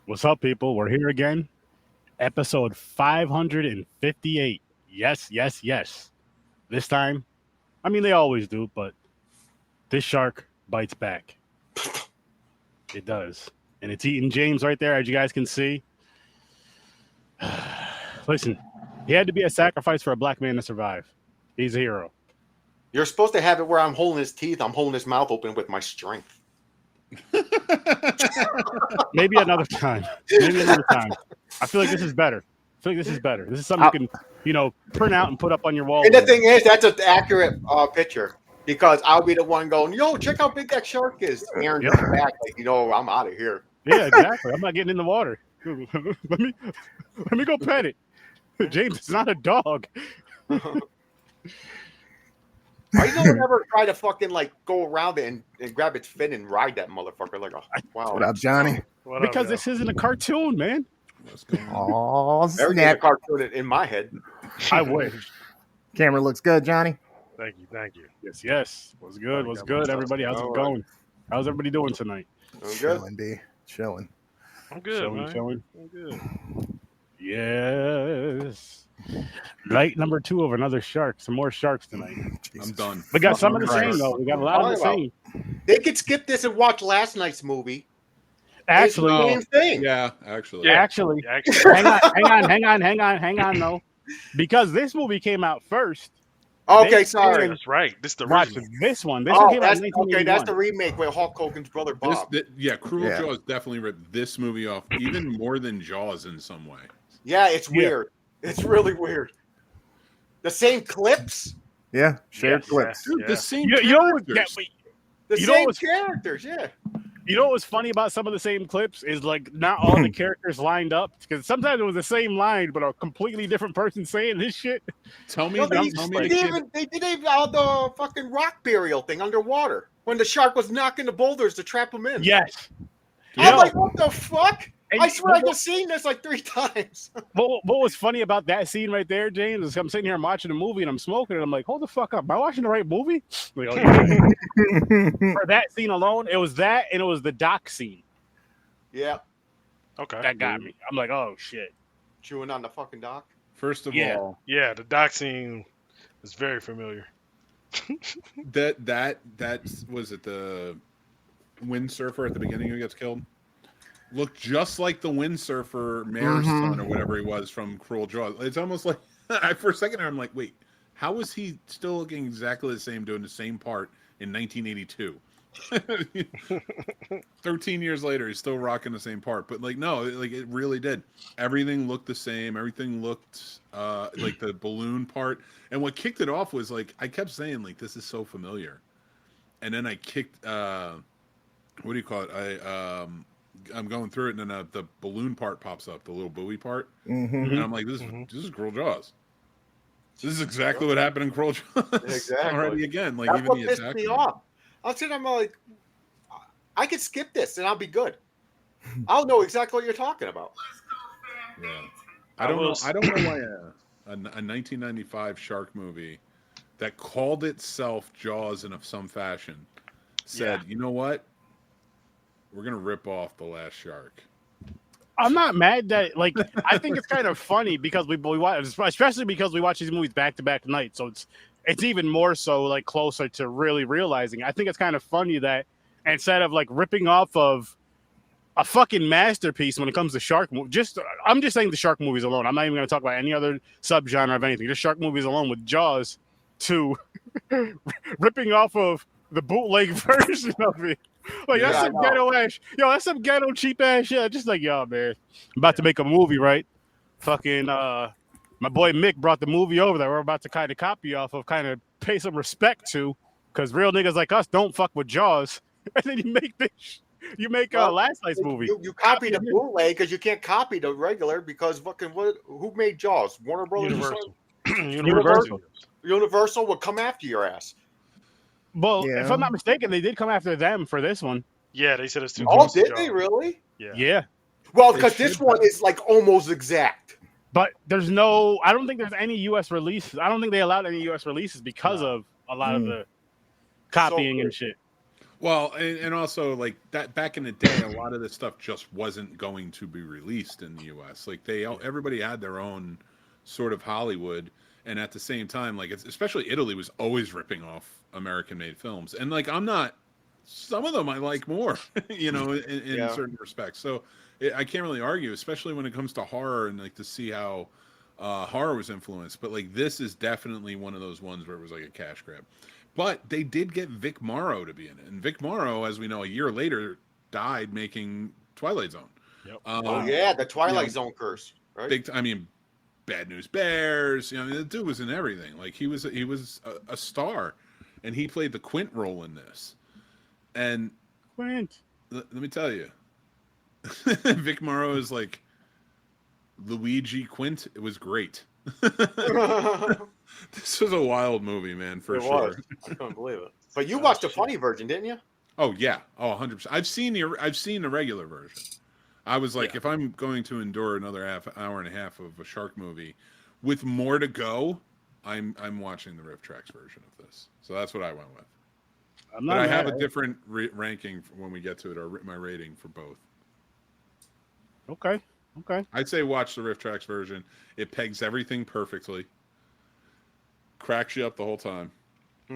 What's up, people? We're here again. Episode 558. Yes, yes, yes. This time, I mean, they always do, but this shark bites back. It does. And it's eating James right there, as you guys can see. Listen, he had to be a sacrifice for a black man to survive. He's a hero. You're supposed to have it where I'm holding his teeth. I'm holding his mouth open with my strength. Maybe another time. I feel like this is better. This is something you can, print out and put up on your wall. And the thing is, that's an accurate picture because I'll be the one going, "Yo, check how big that shark is." Aaron comes back like, I'm out of here. Yeah, exactly. I'm not getting in the water. let me go pet it. James, it's not a dog. Why you don't ever try to fucking go around it and grab its fin and ride that motherfucker like wow. What up, Johnny? Because this isn't a cartoon, man. What's going on? Oh, Everything's a cartoon in my head. I wish. Camera looks good, Johnny. Thank you. Yes. What's good, everybody? How's it going? How's everybody doing tonight? Chilling, B. Chilling. I'm good, Chilling. I'm good. Yes. Night number 2 of another shark. Some more sharks tonight. Jesus. I'm done. We got some of the same, though. We got a lot of the same. They could skip this and watch last night's movie. Actually, it's the same thing. Yeah, actually. Yeah. Actually. Hang on, though. Because this movie came out first. Okay, sorry. That's right. This is the Watch original. this one. This one came out in 1981. Okay, that's the remake with Hulk Hogan's brother Bob. Cruel Jaws definitely ripped this movie off even more than Jaws in some way. Yeah, it's weird. It's really weird. The same clips. Yeah, shared clips. Dude, the same characters, yeah. You know what was funny about some of the same clips is not all the characters lined up because sometimes it was the same line but a completely different person saying this shit. They did the fucking rock burial thing underwater when the shark was knocking the boulders to trap him in. Yes. I'm like, what the fuck? I swear I've just seen this 3 times. What was funny about that scene right there, James, is I'm sitting here watching a movie and I'm smoking and I'm like, hold the fuck up. Am I watching the right movie? For that scene alone, it was that and it was the dock scene. Yeah. Okay. That got me. I'm like, oh, shit. Chewing on the fucking dock? First of all. Yeah, the dock scene is very familiar. that was it the windsurfer at the beginning who gets killed? Looked just like the windsurfer mayor's son or whatever he was from Cruel Jaws. It's almost like for a second I'm like, wait, how is he still looking exactly the same, doing the same part in 1982? 13 years later, he's still rocking the same part. But no, it really did. Everything looked the same. Everything looked like the balloon part. And what kicked it off was I kept saying this is so familiar. And then I kicked what do you call it? I'm going through it, and then the balloon part pops up, the little buoy part, and I'm like, "This is Cruel Jaws. This is exactly what happened in Cruel Jaws." Exactly. Already again, That's even what the pissed attack. me off. I'm like, I could skip this and I'll be good. I'll know exactly what you're talking about. Yeah, I don't know why a 1995 shark movie that called itself Jaws in some fashion said, "You know what? We're gonna rip off The Last Shark." I'm not mad that I think it's kind of funny because we watch, especially because we watch these movies back to back nights. So it's even more so closer to really realizing. I think it's kind of funny that instead of ripping off of a fucking masterpiece when it comes to shark movies, I'm just saying the shark movies alone. I'm not even going to talk about any other subgenre of anything. Just shark movies alone with Jaws to ripping off of the bootleg version of it. That's some ghetto ass. That's some ghetto cheap ass shit. Just yo, man. I'm about to make a movie, right? Fucking my boy Mick brought the movie over that we're about to kind of copy off of, kind of pay some respect to, because real niggas like us don't fuck with Jaws. And then you make this. You make last night's movie. You copy the bootleg because you can't copy the regular because fucking who made Jaws? Warner Brothers. Universal will come after your ass. Well, if I'm not mistaken, they did come after them for this one. Yeah, they said it's too close. Oh, did they really? Yeah. Well, because this one is almost exact. But there's no, I don't think there's any U.S. releases. I don't think they allowed any U.S. releases because of a lot of the copying and shit. Well, and also like that back in the day, a lot of this stuff just wasn't going to be released in the U.S. Like everybody had their own sort of Hollywood, and at the same time, like especially Italy was always ripping off American-made films, and like some of them I like more, in certain respects. So I can't really argue, especially when it comes to horror and like to see how horror was influenced. But like this is definitely one of those ones where it was like a cash grab. But they did get Vic Morrow to be in it. And Vic Morrow, as we know, a year later, died making Twilight Zone. Yep. The Twilight Zone curse, right? Bad News Bears. The dude was in everything. Like he was a star, and he played the Quint role in this. And Quint, let me tell you, Vic Morrow is like Luigi Quint. It was great. This was a wild movie, man, for sure. I couldn't believe it. But you watched the funny version, didn't you? Oh yeah, 100%. I've seen the regular version. I was like, if I'm going to endure another hour and a half of a shark movie with more to go, I'm watching the Riff Tracks version of this. So that's what I went with. But I have a different ranking when we get to it, or my rating for both. Okay. I'd say watch the Riff Tracks version. It pegs everything perfectly. Cracks you up the whole time. I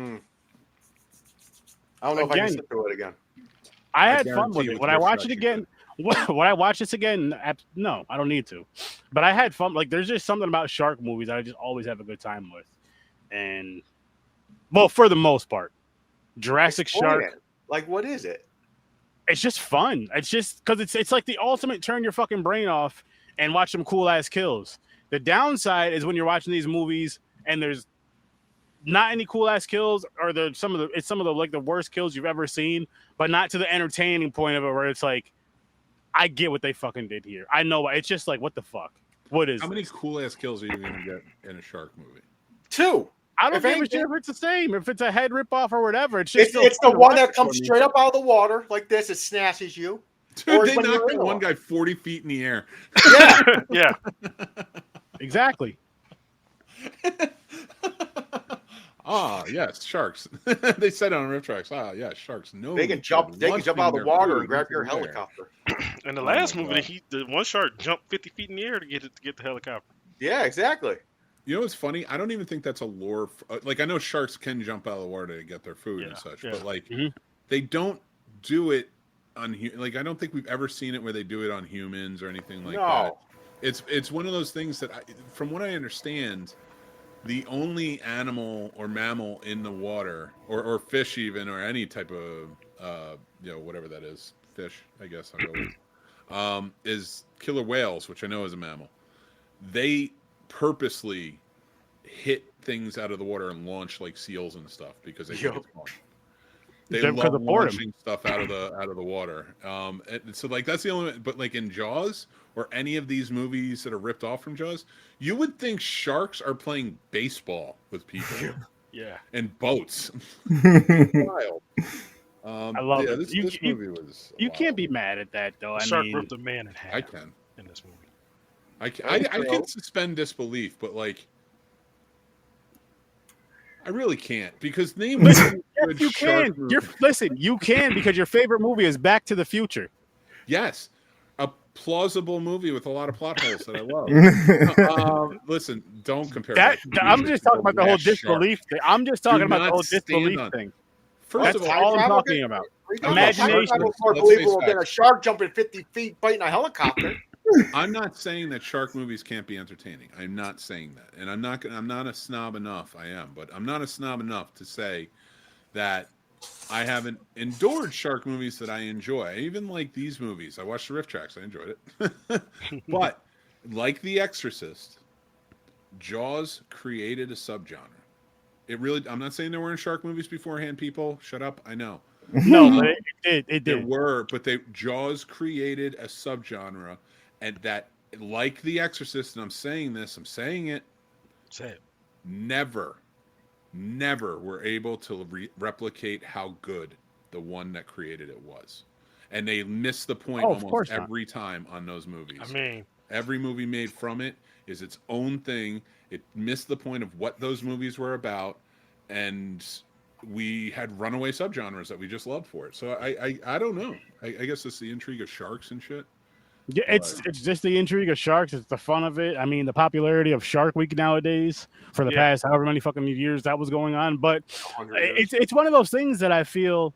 don't know if I can sit through it again. I had fun with it. When I watch it again, when I watch this again, no, I don't need to. But I had fun. Like, there's just something about shark movies that I just always have a good time with. And, well, for the most part, Jurassic Shark. Like, what is it? It's just fun. It's just because it's like the ultimate turn your fucking brain off and watch some cool ass kills. The downside is when you're watching these movies and there's not any cool ass kills, or some of the like the worst kills you've ever seen, but not to the entertaining point of it where it's like, I get what they fucking did here. I know it's just like, what the fuck? What is? How many cool ass kills are you gonna get in a shark movie? 2. I don't give a shit if it's the same, if it's a head rip off or whatever. It's the one that comes straight up out of the water like this. It snatches you. Dude, they knocked that one guy 40 feet in the air. Yeah. Exactly. Yes, sharks. They said on Riff Tracks. Yes, sharks. No, they can jump out of the water and grab your helicopter. In the last movie, the one shark jumped 50 feet in the air to get the helicopter. Yeah, exactly. You know what's funny? I don't even think that's a lore. Like, I know sharks can jump out of the water to get their food and such, but like they don't do it on. Like, I don't think we've ever seen it where they do it on humans or anything like that. It's one of those things that, from what I understand, the only animal or mammal in the water, or fish even, or any type of whatever that is, fish, I guess I'll go with, is killer whales, which I know is a mammal. They purposely hit things out of the water and launch like seals and stuff because they think it's fun. They love launching stuff out of the water. And so like that's the only. But like in Jaws or any of these movies that are ripped off from Jaws, you would think sharks are playing baseball with people. Yeah, and boats. Wild. I love it. This movie was. You can't be mad at that though. Shark ripped a man in half. I can in this movie. I can suspend disbelief, but like, I really can't because name. Listen, yes, you can. You can because your favorite movie is Back to the Future. Yes, a plausible movie with a lot of plot holes that I love. Listen, don't compare that. I'm just talking about the whole disbelief thing. I'm just talking about the whole disbelief thing. That's all I'm talking about. Imagination. It's more believable than a shark jumping 50 feet biting a helicopter. I'm not saying that shark movies can't be entertaining. I'm not saying that, and I'm not a snob enough. I am, but I'm not a snob enough to say that I haven't endured shark movies that I enjoy. I even like these movies. I watched the Riff Tracks. I enjoyed it, but like The Exorcist, Jaws created a subgenre. It really. I'm not saying there weren't shark movies beforehand. People, shut up. I know. No, but it did. There were, but Jaws created a subgenre. And that, like The Exorcist, and I'm saying it. Say it. Never were able to replicate how good the one that created it was. And they missed the point almost every time on those movies. I mean, every movie made from it is its own thing. It missed the point of what those movies were about. And we had runaway subgenres that we just loved for it. So I don't know. I guess it's the intrigue of sharks and shit. Yeah, it's just the intrigue of sharks. It's the fun of it. I mean, the popularity of Shark Week nowadays for the past however many fucking years that was going on. But it's one of those things that I feel,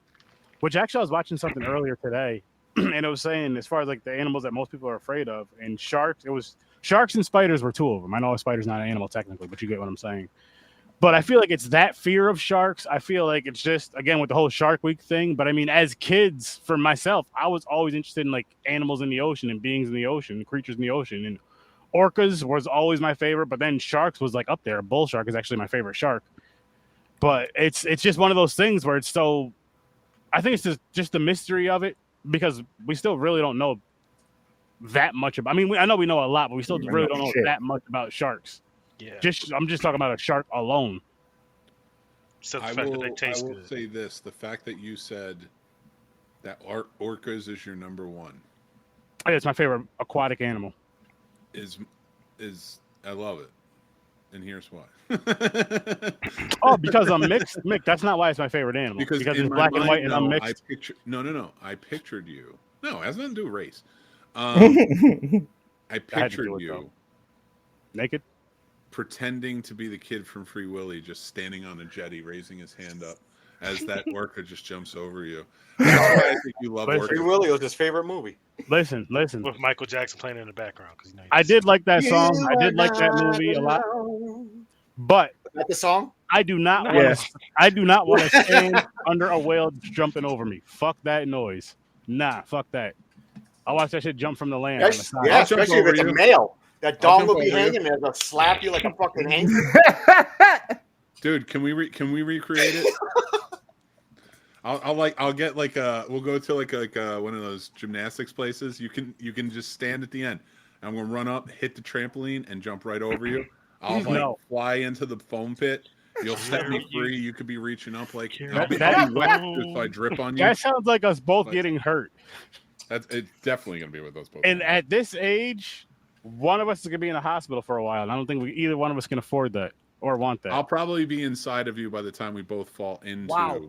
which actually I was watching something earlier today, and it was saying as far as like the animals that most people are afraid of, and sharks, it was sharks and spiders were two of them. I know a spider's not an animal technically, but you get what I'm saying. But I feel like it's that fear of sharks. I feel like it's just, again, with the whole Shark Week thing. But I mean, as kids, for myself, I was always interested in like animals in the ocean and beings in the ocean, creatures in the ocean. And orcas was always my favorite. But then sharks was like up there. Bull shark is actually my favorite shark. But it's just one of those things where it's so, I think it's just the mystery of it, because we still really don't know that much about, I mean, I know we know a lot, but we still really don't know that much about sharks. Yeah. I'm just talking about a shark alone. So I will say this: the fact that you said that orcas is your number one. Oh, it's my favorite aquatic animal. Is I love it, and here's why. Oh, because I'm mixed. Mick, that's not why it's my favorite animal. Because it's black and white, and I'm mixed. No. I pictured you. No, it has nothing to do with race. I pictured you naked, pretending to be the kid from Free Willy, just standing on a jetty, raising his hand up as that orca just jumps over you. That's why I think you love orcas. Free Willy was his favorite movie. Listen. With Michael Jackson playing in the background, because I did like that song. I did like that movie a lot. But the song, I do not want to stand under a whale jumping over me. Fuck that noise. Nah, fuck that. I'll watch that shit jump from the land. Yeah, especially if it's a male. That dong will be hanging there. They'll slap you like a fucking hanger. Dude, can we recreate it? I'll get like we'll go to like one of those gymnastics places. You can just stand at the end. I'm gonna run up, hit the trampoline, and jump right over you. I'll fly into the foam pit. You'll set me free. You could be reaching up like I'll be wet if I drip on you. That sounds like us both getting hurt. It's definitely gonna be with those both. And at this age, one of us is gonna be in the hospital for a while. And I don't think either one of us can afford that or want that. I'll probably be inside of you by the time we both fall into. Wow.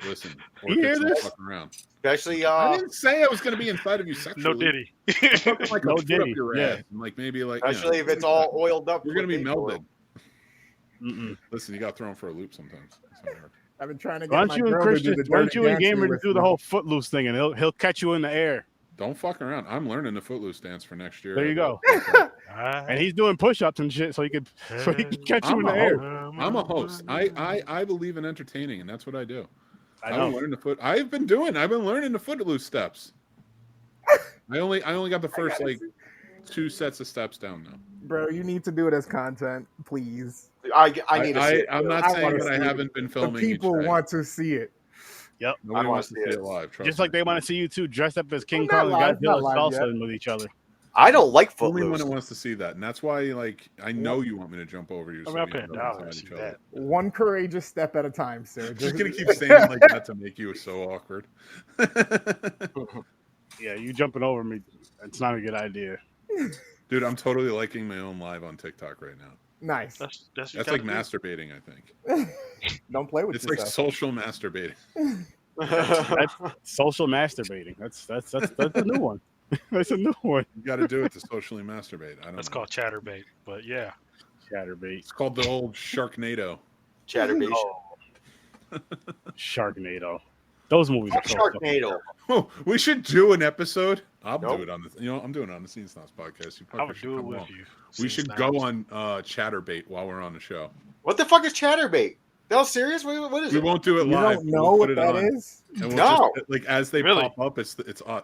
Listen. You hear this? Around. Especially, I didn't say I was going to be inside of you sexually. No diddy. Like no diddy. Up your ass. Like maybe like. Especially if it's all oiled up. You're going to be melted. Listen, you got thrown for a loop sometimes. I've been trying to get why don't you and Gamer do the whole footloose thing, and he'll catch you in the air. Don't fuck around. I'm learning the footloose dance for next year. There you go. And he's doing push-ups and shit, so he can catch you in the air. I'm a host. I believe in entertaining, and that's what I do. I've been learning the footloose steps. I only got the first like 2 sets of steps down now. Bro, you need to do it as content, please. I need to see it. I'm not saying that I haven't been filming. The people want to see it. Yep. Nobody wants to see it live. Just like they want to see you two dressed up as King Kong and Godzilla salsa with each other. I don't like footloose. Only one wants to see that, and that's why, like, I know you want me to jump over you. So I'm paying dollars to see that. One courageous step at a time, sir. Just gonna keep saying like that to make you so awkward. Yeah, you jumping over me. It's not a good idea. Dude, I'm totally liking my own live on TikTok right now. Nice. That's like masturbating, I think. Don't play with yourself. It's like social masturbating. That's social masturbating. That's a new one. That's a new one. You got to do it to socially masturbate. That's called chatterbait, but yeah. Chatterbait. It's called the old Sharknado. Chatterbait. Sharknado. Those movies are so Sharknado. Oh, we should do an episode. I'll do it on the. I'm doing it on the Snobs podcast. I would do it with you. We should go on Chatterbait while we're on the show. What the fuck is Chatterbait? No, serious? What is it? We won't do it live. You don't know what that is? No. Like as they pop up, it's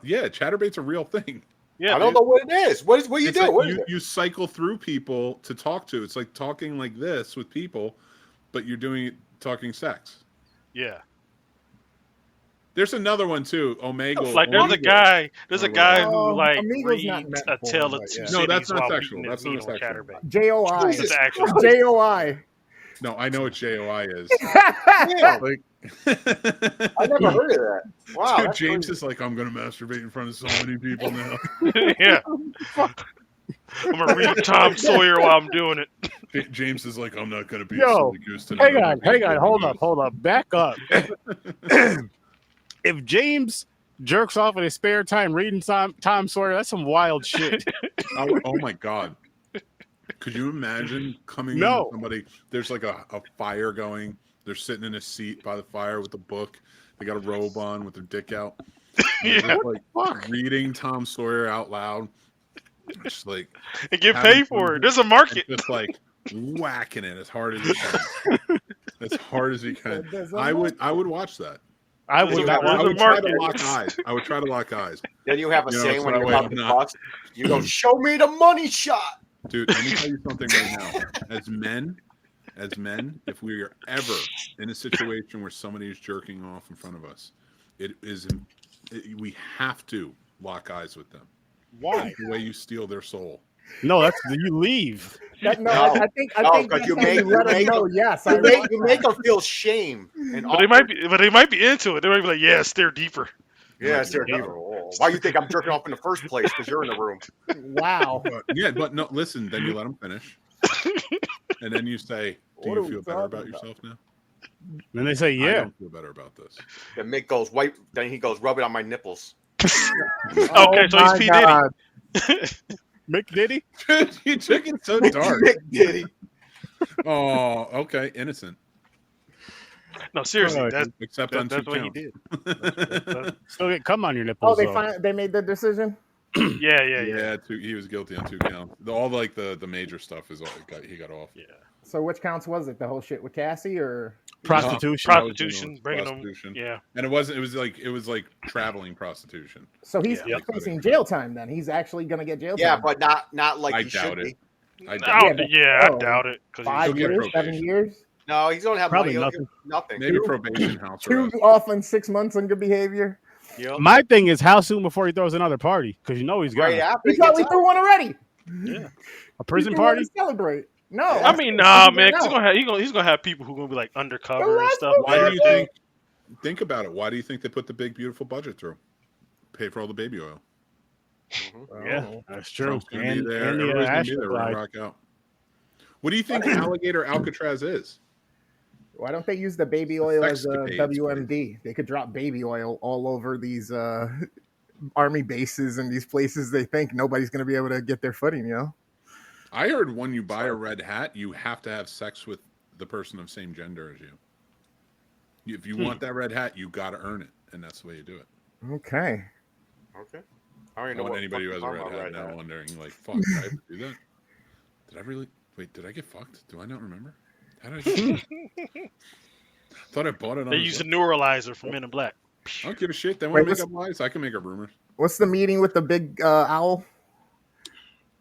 yeah. Chatterbait's a real thing. Yeah, I don't know what it is. What do you do? Like you cycle through people to talk to. It's like talking like this with people, but you're talking sex. Yeah. There's another one too, Omega. Like there's a guy who like reads a tale of two No, that's not while sexual. eating That's his not meal sexual. chatterbait. JOI. It's actual. JOI. No, I know what JOI is. Yeah. Like, I never heard of that. Wow. Dude, James is like, I'm gonna masturbate in front of so many people now. Yeah. I'm gonna read Tom Sawyer while I'm doing it. James is like, I'm not going to be a Yo, silly goose tonight. hang on, hold up, back up. If James jerks off in his spare time reading Tom Sawyer, that's some wild shit. Oh my God. Could you imagine coming in with somebody? There's like a fire going. They're sitting in a seat by the fire with a book. They got a robe on with their dick out. Yeah. Like reading Tom Sawyer out loud. Just like And get paid for it. There's a market. Just like whacking it as hard as you can. As hard as you can. I would watch that. I would try to lock eyes. I would try to lock eyes. Then you have a saying when so you're about to bust. You go, show me the money shot. Dude, let me tell you something right now. As men, if we are ever in a situation where somebody is jerking off in front of us, we have to lock eyes with them. Why? That's the way you steal their soul. No, that's you leave. I think because you let them know. Yes, you make them feel shame. But they might be into it. They might be like, yeah, stare deeper. Yeah, stare deeper. Oh, why do you think I'm jerking off in the first place? Because you're in the room. Wow. But no, listen. Then you let them finish, and then you say, "Do you feel better about yourself now?" Then they say, "Yeah, I don't feel better about this." Then Mick goes, "Wipe." Then he goes, "Rub it on my nipples." Okay, so he's P. Diddy. Mick Diddy? You took it so dark. Mick Diddy. Oh, okay, innocent. No, seriously, Except on that's two what he counts. did. Still get cum on your nipples. They made the decision. Yeah. He was guilty on 2 counts. All like the major stuff is all he got off. Yeah. So which counts was it? The whole shit with Cassie or prostitution? Bringing them. Yeah. And it was like traveling prostitution. So he's facing jail time then. He's actually gonna get jail time. Yeah, but not like he should be. I doubt it. I doubt it. 5 years, 7 years. No, he's gonna have probably nothing. Maybe probation house. 2 off and 6 months on good behavior. Yep. My thing is how soon before he throws another party? Because he's got after he probably threw one already. Yeah, a prison party. Celebrate. No, I mean, nah, man. He's gonna have people who are gonna be like undercover and stuff. Why do you think? Think about it. Why do you think they put the big beautiful budget through? Pay for all the baby oil. Mm-hmm. Yeah, that's true. And everybody's gonna be there. We're gonna rock out. What do you think alligator Alcatraz is? Why don't they use the baby oil as a WMD? They could drop baby oil all over these army bases and these places they think nobody's going to be able to get their footing, you know? I heard when you buy a red hat, you have to have sex with the person of same gender as you. If you want that red hat, you got to earn it, and that's the way you do it. Okay. I don't know want anybody who has a red hat now wondering, like, fuck, did I have to do that? Did I really? Wait, did I get fucked? Do I not remember? How did I get fucked? Thought I bought it on. They use a neuralizer from Men in Black. I don't give a shit. They want to make up lies. I can make up rumors. What's the meeting with the big owl?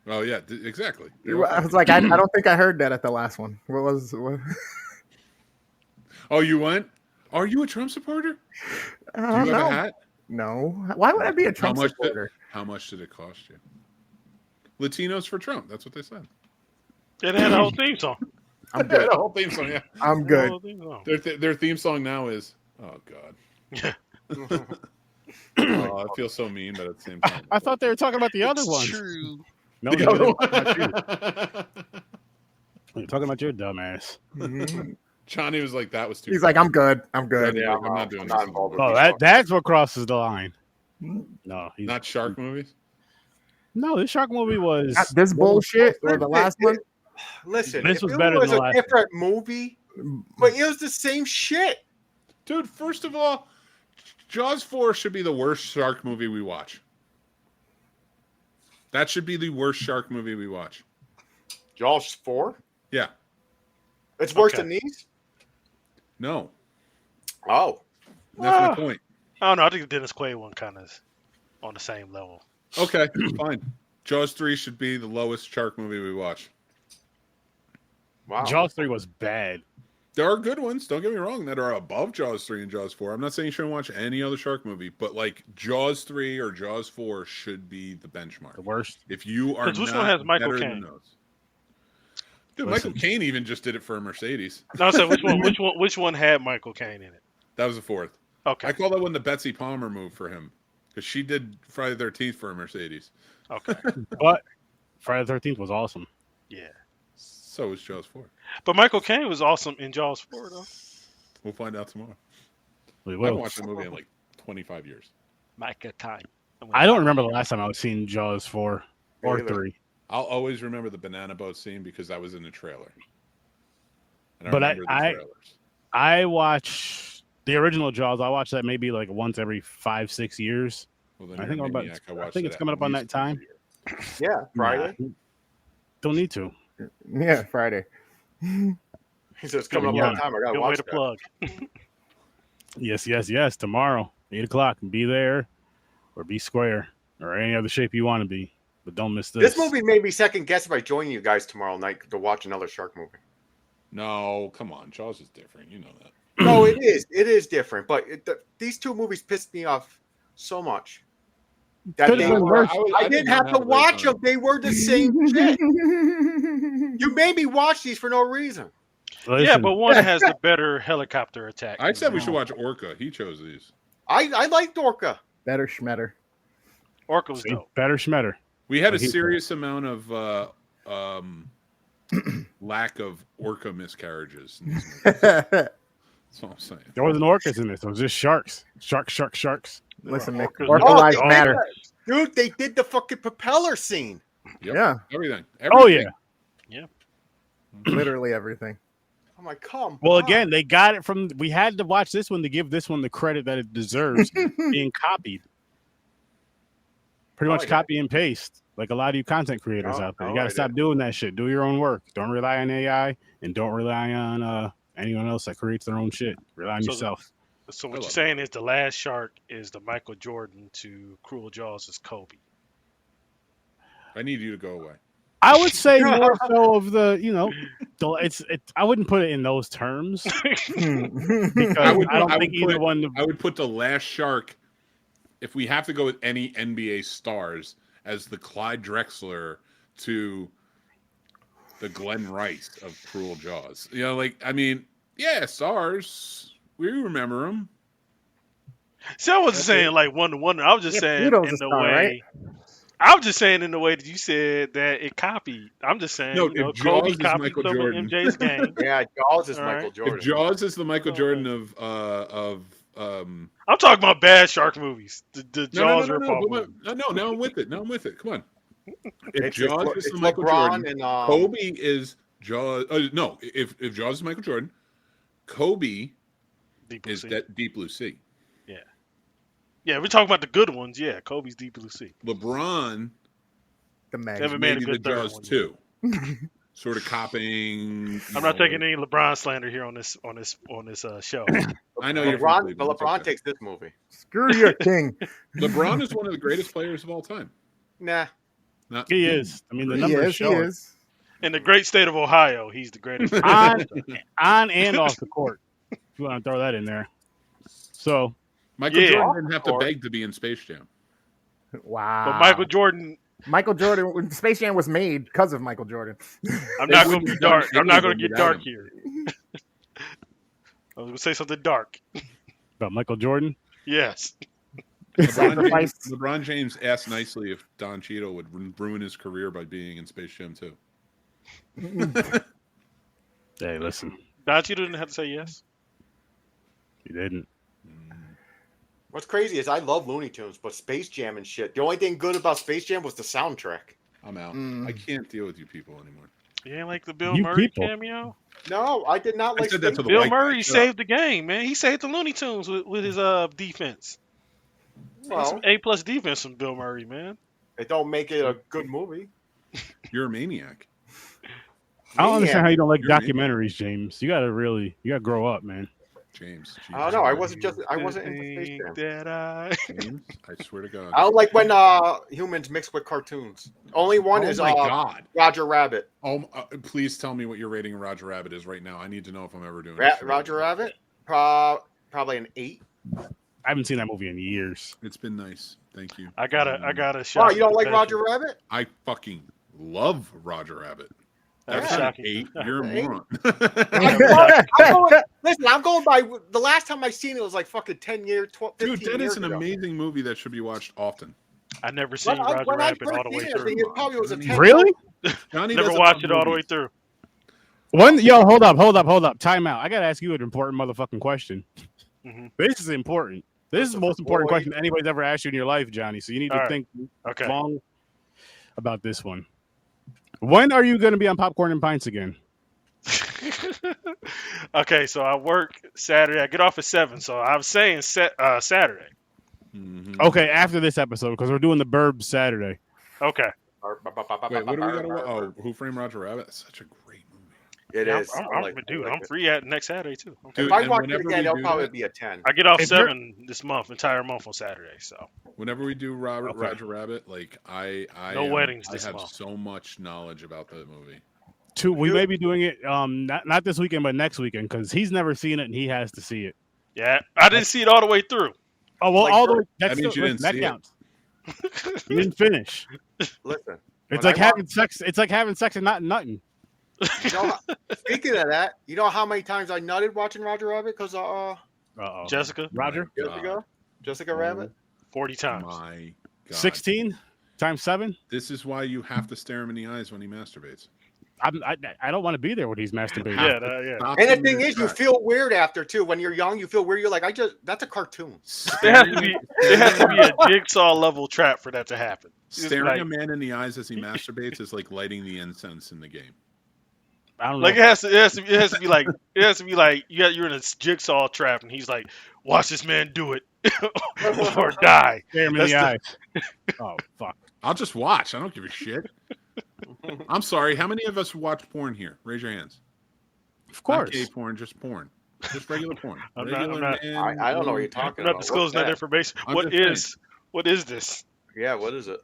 Oh yeah, exactly. I was like, I don't think I heard that at the last one. What? Oh, you went? Are you a Trump supporter? Do you have a hat? No. Why would I be a Trump supporter? How much did it cost you? Latinos for Trump. That's what they said. They had a whole theme song. I'm good. The whole theme song, yeah. I'm good. Their theme song now is, oh God. I feel so mean, but at the same time, I thought they were talking about the other ones. True. No, the other one. You're talking about your dumb ass. Johnny was like, "That was too." He's like, "I'm good. I'm good." Yeah, I'm not doing not this. involved with Oh, that's what crosses the line. No, not shark movies. No, this shark movie was not this bullshit or the last one. Listen, this was it better was than the a last different movie, but it was the same shit. Dude, first of all, Jaws 4 should be the worst shark movie we watch. That should be the worst shark movie we watch. Jaws 4? Yeah. It's worse than these? No. Oh. That's my point. I don't know. I think the Dennis Quaid one kind of is on the same level. Okay, fine. Jaws 3 should be the lowest shark movie we watch. Wow. Jaws 3 was bad. There are good ones, don't get me wrong, that are above Jaws 3 and Jaws 4. I'm not saying you shouldn't watch any other shark movie, but like Jaws 3 or Jaws 4 should be the benchmark. The worst. If you are which one has Michael better Caine? than those. Dude, Michael Caine even just did it for a Mercedes. No, I said which one had Michael Caine in it? That was the fourth. Okay. I call that one the Betsy Palmer move for him. Because she did Friday the 13th for a Mercedes. Okay. But Friday the 13th was awesome. Yeah. So is Jaws 4. But Michael Caine was awesome in Jaws 4, though. We'll find out tomorrow. We I will. haven't watched the movie in like 25 years. Michael Caine. I don't remember the last time I was seeing Jaws 4 or 3. I'll always remember the banana boat scene because that was in the trailer. And But remember the trailers. I watch the original Jaws. I watch that maybe like once every 5-6 years. Well, then I you're think a I'm about. maniac. I think it's coming up on that time. Yeah, Friday. Nah, don't need to. Yeah, Friday. He says coming up Yeah. on time. I gotta Good way watch to that. plug. Yes. Tomorrow, 8:00. Be there or be square or any other shape you want to be. But don't miss this. This movie made me second guess if I join you guys tomorrow night to watch another shark movie. No, come on. Jaws is different. You know that. No, it is. It is different. But these two movies pissed me off so much that Could've they been were. worse. I didn't have to watch them. They were the same shit. You made me watch these for no reason. Listen, Yeah, but one has the better helicopter attack. I said we should watch Orca. He chose these. I liked Orca. Better Schmetter. Orca was see, dope. better Schmetter. We had a But he- serious amount of lack of Orca miscarriages. In these movies. That's all I'm saying. There wasn't orcas in this. It was just sharks. Sharks. Listen, Mick. Orcas. Orca Oh, lives they did matter. that. Dude, they did the fucking propeller scene. Yep. Yeah, Everything. Oh yeah. literally everything. I'm like, come. Well, on. again, they got it from. We had to watch this one to give this one the credit that it deserves, being copied. Pretty much yeah. copy and paste, like a lot of you content creators out there. You got to stop doing that shit. Do your own work. Don't rely on AI, and don't rely on anyone else that creates their own shit. Rely on So- yourself. So I what you're love saying is the last shark is the Michael Jordan to Cruel Jaws is Kobe. I need you to go away. I would say more so of the, it's. I wouldn't put it in those terms because I don't think either one. I would put the last shark, if we have to go with any NBA stars, as the Clyde Drexler to the Glenn Rice of Cruel Jaws. Stars. We remember them. See, I wasn't saying like one to one. I was just Yeah, saying Pluto's in a the star, way. right? I was just saying in the way that you said that it copied. I'm just saying, No, Kobe if Jaws is copied Michael some Jordan. of MJ's game. Yeah, Jaws is All right. Michael Jordan. If Jaws is the Michael Jordan of I'm talking about bad shark movies. The Jaws no, ripoff no, movie. now I'm with it. Come on. If It's Jaws is it's the Michael LeBron Jordan, and Kobe is Jaws. No, if Jaws is Michael Jordan, Kobe Deep Blue is Sea. that Deep Blue Sea. Yeah, we're talking about the good ones. Yeah, Kobe's Deep Blue Sea. LeBron The mag. Never made a maybe the good third Jaws one. too. Sort of copying. I'm not taking any LeBron slander here on this show. I know you're LeBron. from Cleveland. But It's LeBron okay. takes this movie. Screw your king. LeBron is one of the greatest players of all time. Nah. Not He is. I mean, the He numbers is. He show it. is. In the great state of Ohio, he's the greatest. on and off the court. If you want to throw that in there. So Michael Yeah. Jordan didn't have to beg to be in Space Jam. Wow. But Michael Jordan, Michael Jordan. When Space Jam was made because of Michael Jordan. I'm They not going wouldn't to be have done dark. I'm not any going of to them get without dark him. here. I was going to say something dark. about Michael Jordan. Yes. Sacrifice. LeBron James asked nicely if Don Cheadle would ruin his career by being in Space Jam 2. Hey, listen, Don Cheadle didn't have to say yes. he didn't. What's crazy is I love Looney Tunes, but Space Jam and shit. The only thing good about Space Jam was the soundtrack. I'm out. Mm. I can't deal with you people anymore. You ain't like the Bill You Murray people. cameo? No, I did not I like said that Space to the Bill white Murray guy. saved the game, man. He saved the Looney Tunes with his defense. Well, Some A+ defense from Bill Murray, man. it don't make it a good movie. You're a maniac. I don't understand how you don't like You're me. documentaries, James. You gotta grow up, man. James. I don't know. I wasn't into Space Jam. James, I swear to God. I don't like when humans mix with cartoons. Only one Oh is my God. Roger Rabbit. Oh, please tell me what your rating of Roger Rabbit is right now. I need to know if I'm ever doing this. Roger Rabbit, probably an 8. I haven't seen that movie in years. It's been nice. Thank you. I got a Oh, shot. you don't like Roger Rabbit? I fucking love Roger Rabbit. That's Yeah. not an 8. You're a Eight. moron. I'm going by the last time I seen it was like fucking 10 years, 12, 15 Dude, that years is an ago. amazing movie that should be watched often. I never seen When Roger I Rabbit first all the way seen it, I think through. it probably was a 10. Really? Johnny Never doesn't watched love it all the way movies. through. Hold up. Time out. I gotta ask you an important motherfucking question. Mhm. This is important. This is the most important question anybody's ever asked you in your life, Johnny. So you need to think long about this one. When are you going to be on Popcorn and Pints again? Okay, so I work Saturday. I get off at 7, so I'm saying Saturday. Mm-hmm. Okay, after this episode, because we're doing the Burbs Saturday. Okay. Wait, what do we got to watch? Oh, Who Framed Roger Rabbit? It's such a great movie. It is. I'm free at next Saturday too. Dude, if I watch it again, it'll probably be a 10. I get off 7 this month, entire month on Saturday. So whenever we do Roger Rabbit, like I weddings I this have month. so much knowledge about that movie. We may be doing it not this weekend, but next weekend, because he's never seen it and he has to see it. Yeah, I didn't see it all the way through. Oh well, Like, all the way. that means you didn't see counts. You didn't finish. Listen, It's like having sex. It's like having sex and not nutting. you know, speaking of that, you know how many times I nutted watching Roger Rabbit because Jessica, Roger, Jessica Rabbit, 40 times. My God. 16 times 7. This is why you have to stare him in the eyes when he masturbates. I don't want to be there when he's masturbating. Yeah. And the thing is, you feel weird after too. When you're young, you feel weird. You're like, that's a cartoon. There has to be a jigsaw level trap for that to happen. Staring a man in the eyes as he masturbates is like lighting the incense in the game. I don't know. Like it has to be like you're in a jigsaw trap and he's like, watch this man do it or die. Stare him in the eyes. Oh fuck! I'll just watch. I don't give a shit. I'm sorry. How many of us watch porn here? Raise your hands. Of course. Not gay porn, just porn. Just regular porn. I don't know what you're talking I'm about. not disclosing that information. What is this? Yeah, what is it?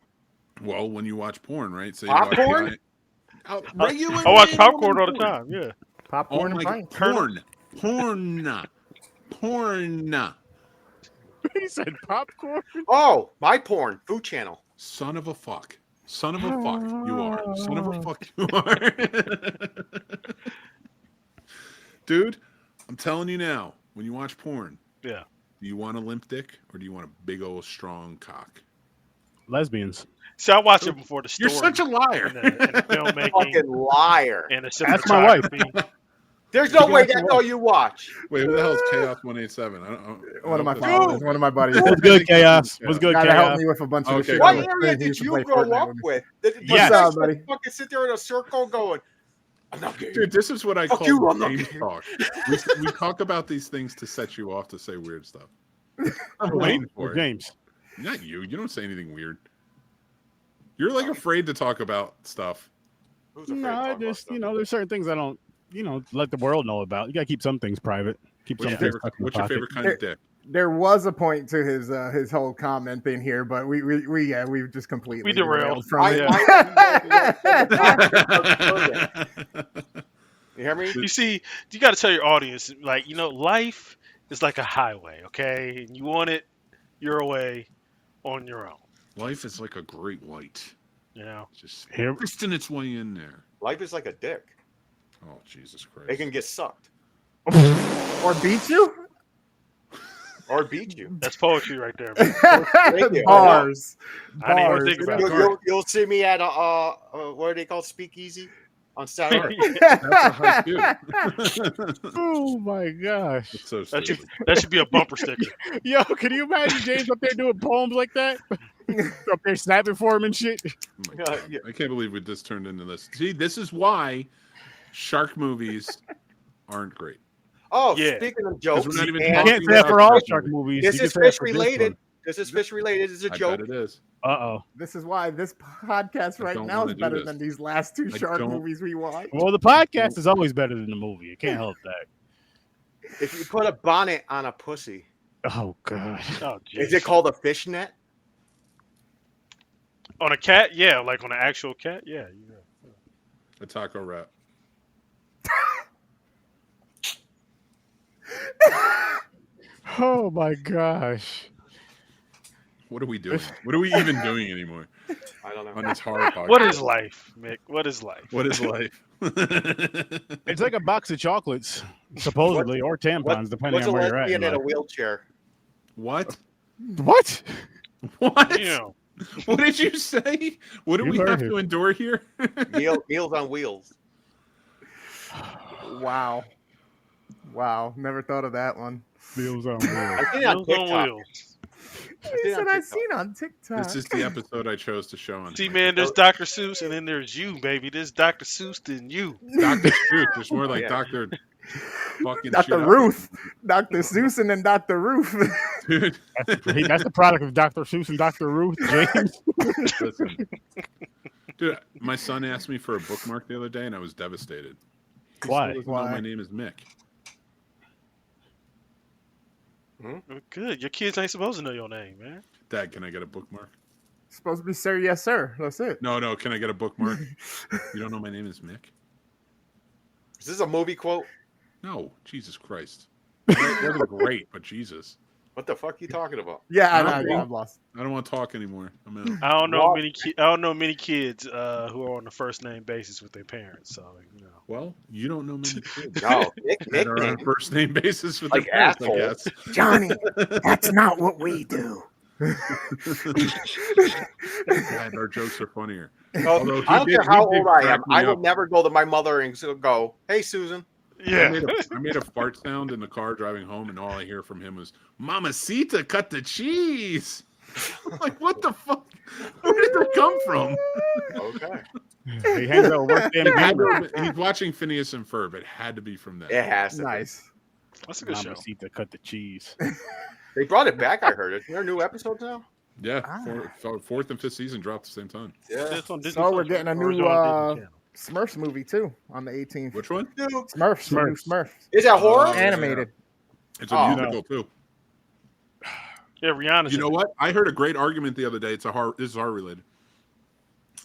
Well, when you watch porn, right? So Popcorn? I watch popcorn all the time. Yeah. Popcorn and pints. Porn. He said popcorn. Oh, my porn. Food Channel. Son of a fuck. Son of a fuck, you are. Son of a fuck, you are. Dude, I'm telling you now, when you watch porn, yeah, do you want a limp dick or do you want a big old strong cock? Lesbians. See, I watch it before the story. You're such a liar. And the filmmaking. Fucking liar. And the That's my wife. There's no way that's all you watch. Wait, who the hell is Chaos 187? One of my followers, one of my buddies. What's good, Chaos? What's good, Gotta Chaos? help me with a bunch of Okay. shit. What area did you grow up with? Yes. What's up, buddy? Fucking sit there in a circle going, I'm not gay. Dude, this is what I Fuck call you, I'm not game gay. talk. We talk about these things to set you off to say weird stuff. I'm Wait, waiting for it. James. Not you. You don't say anything weird. You're like afraid to talk about stuff. No, just there's certain things I don't, let the world know about. You gotta keep some things private. Keep some things. What's your favorite kind of dick? There was a point to his whole comment in here, but we just completely derailed from it. You hear me? You see, you got to tell your audience, like, life is like a highway, okay? And you want it your way on your own. Life is like a great white. Just twisting its way in there. Life is like a dick. Oh, Jesus Christ. It can get sucked. Or beat you? Or beat you. That's poetry right there. Bars. I didn't even think about it. You'll see me at what are they called? Speakeasy on Saturday. That's a haiku. Oh my gosh. That's so That stupid. should be a bumper sticker. Yo, can you imagine James up there doing poems like that? Up there snapping for him and shit. Oh my God. I can't believe we just turned into this. See, this is why shark movies aren't great. Oh, yeah. Speaking of jokes, we're not even You can't say that for all shark movies. This You can is say that fish for this related. one. This is fish related. It's a I joke. bet it is. Uh-oh. This is why this podcast right don't now wanna is do better this. than these last two I shark don't- movies we watched. Well, the podcast is always better than the movie. You can't help that. If you put a bonnet on a pussy, Oh god. Oh, is it called a fishnet? On a cat? Yeah, like on an actual cat? Yeah. A taco wrap. Oh my gosh. What are we doing? What are we even doing anymore I don't know. on this horror podcast? What is life, Mick? What is life? What is life? It's like a box of chocolates, supposedly, or tampons, depending What's a on where you're at. lesbian in a life. wheelchair? What? What? What? Yeah. What did you say? What do You we heard have him. to endure here? Meals on wheels. Wow. Never thought of that one. Meals on wheels. I seen it on Wheels on TikTok. wheels. He said I seen on TikTok. This is the episode I chose to show on. See, man, there's Dr. Seuss, and then there's you, baby. There's Dr. Seuss, then you. Dr. Seuss. It's more like Yeah. Dr. Fucking Dr. shit up. Ruth. Dr. Seuss and then Dr. Ruth. Dude, That's the product of Dr. Seuss and Dr. Ruth, James. listen. Dude, my son asked me for a bookmark the other day, and I was devastated. He Why? still doesn't know my name is Mick. Good. Your kids ain't supposed to know your name, man. Dad, can I get a bookmark? Supposed to be sir, yes, sir. That's it. No. Can I get a bookmark? You don't know my name is Mick? Is this a movie quote? No. Jesus Christ. It wasn't great, but Jesus. What the fuck are you talking about? Yeah, No, I'm lost. I don't want to talk anymore. I'm out. I don't know What? many kids who are on a first name basis with their parents. So Well, you don't know many kids No, Nick that are on a nickname. first name basis with Like their parents, I assholes. guess. Johnny, that's not what we do. God, our jokes are funnier. Although he I don't did- care how he did old I crack am. me I will up. never go to my mother and go, "Hey, Susan." yeah. I made a fart sound in the car driving home, and all I hear from him was, "Mamacita, cut the cheese." I'm like, what the fuck? Where did that come from? Okay. He hangs out with WorstDamnGamer. He's watching Phineas and Ferb. It had to be from that. It has to be. Nice. That's a good show. Mamacita, cut the cheese. They brought it back. I heard it. There are new episodes now. Yeah, Ah. fourth and fifth season dropped at the same time. Yeah. It's on Disney So we're Plus, getting a right? Or is new it on Disney Channel? Smurfs movie too on the 18th. Which one? Dude, Smurfs. the new Smurfs. is that horror? Oh, yeah. Animated. It's a Oh. musical too. Yeah, Rihanna's You know in it. what? I heard a great argument the other day. This is horror related.